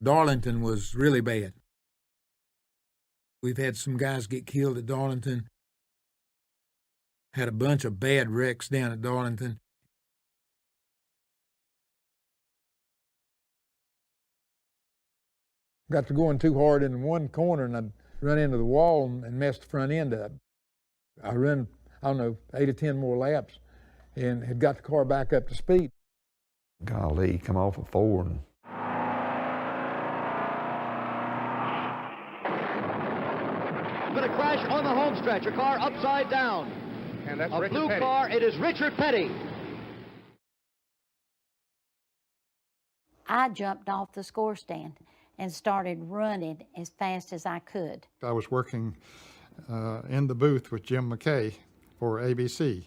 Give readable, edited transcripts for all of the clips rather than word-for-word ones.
Darlington was really bad. We've had some guys get killed at Darlington. Had a bunch of bad wrecks down at Darlington. Got to going too hard in one corner and I'd run into the wall and messed the front end up. I run, I don't know, 8 or 10 more laps and had got the car back up to speed. Golly, come off of 4 and But a crash on the home stretch, a car upside down. And that's a Richard blue Petty. car, it is Richard Petty. I jumped off the score stand and started running as fast as I could. I was working in the booth with Jim McKay for ABC.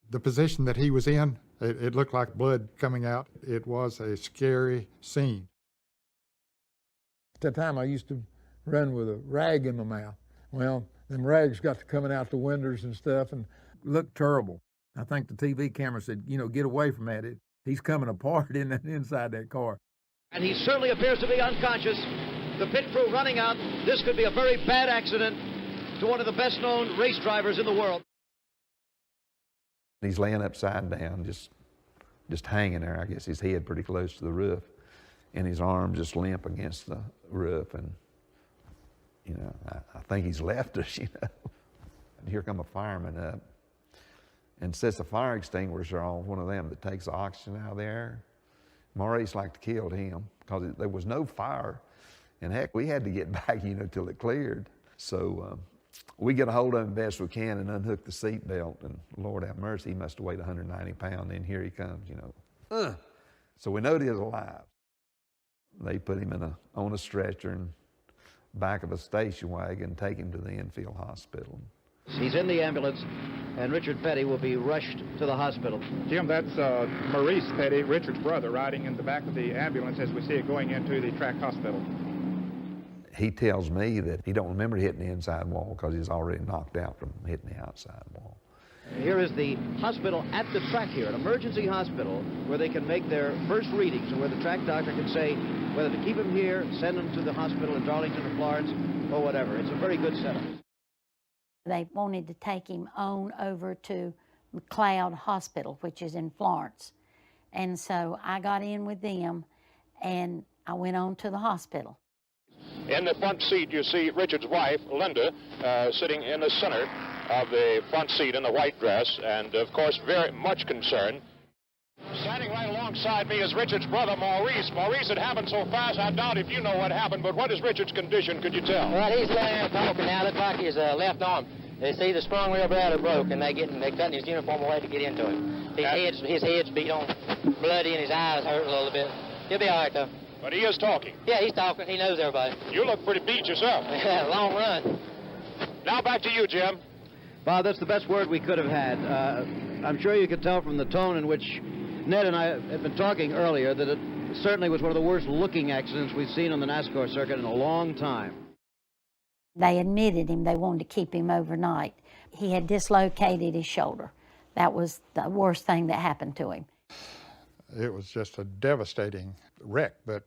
The position that he was in, it looked like blood coming out. It was a scary scene. At that time I used to run with a rag in my mouth. Well, them rags got to coming out the windows and stuff and looked terrible. I think the TV camera said, you know, get away from that. He's coming apart inside that car. And he certainly appears to be unconscious. The pit crew running out. This could be a very bad accident to one of the best-known race drivers in the world. he's laying upside down, just hanging there. I guess his head pretty close to the roof, and his arm just limp against the roof. And you know, I think he's left us. You know, and here come a fireman up and sets the fire extinguisher on one of them that takes the oxygen out of the air. Maurice like to kill him because there was no fire, and heck, we had to get back, you know, till it cleared. So we get a hold of him best we can and unhook the seat belt, and Lord have mercy, he must have weighed 190 pounds, and here he comes, you know. So we know that he's alive. They put him on a stretcher and back of a station wagon, take him to the infield hospital. He's in the ambulance, and Richard Petty will be rushed to the hospital. Jim, that's Maurice Petty, Richard's brother, riding in the back of the ambulance as we see it going into the track hospital. He tells me that he don't remember hitting the inside wall because he's already knocked out from hitting the outside wall. Here is the hospital at the track here, an emergency hospital where they can make their first readings and where the track doctor can say whether to keep him here, send him to the hospital in Darlington or Florence, or whatever. It's a very good setup. They wanted to take him on over to McLeod Hospital, which is in Florence. And so I got in with them, and I went on to the hospital. In the front seat, you see Richard's wife, Linda, sitting in the center of the front seat in the white dress, and of course very much concerned. Standing right alongside me is Richard's brother, Maurice. Maurice, it happened so fast, I doubt if you know what happened, but what is Richard's condition, could you tell? Well, he's laying there talking now. Looks like his left arm. It's either sprung real bad or broke, and they're cutting his uniform away to get into him. His head's beat on, bloody, and his eyes hurt a little bit. He'll be all right, though. But he is talking. Yeah, he's talking. He knows everybody. You look pretty beat yourself. Yeah, long run. Now back to you, Jim. Bob, that's the best word we could have had. I'm sure you could tell from the tone in which Ned and I had been talking earlier that it certainly was one of the worst-looking accidents we've seen on the NASCAR circuit in a long time. They admitted him. They wanted to keep him overnight. He had dislocated his shoulder. That was the worst thing that happened to him. It was just a devastating wreck, but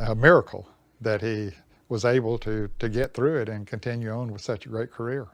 a miracle that he was able to get through it and continue on with such a great career.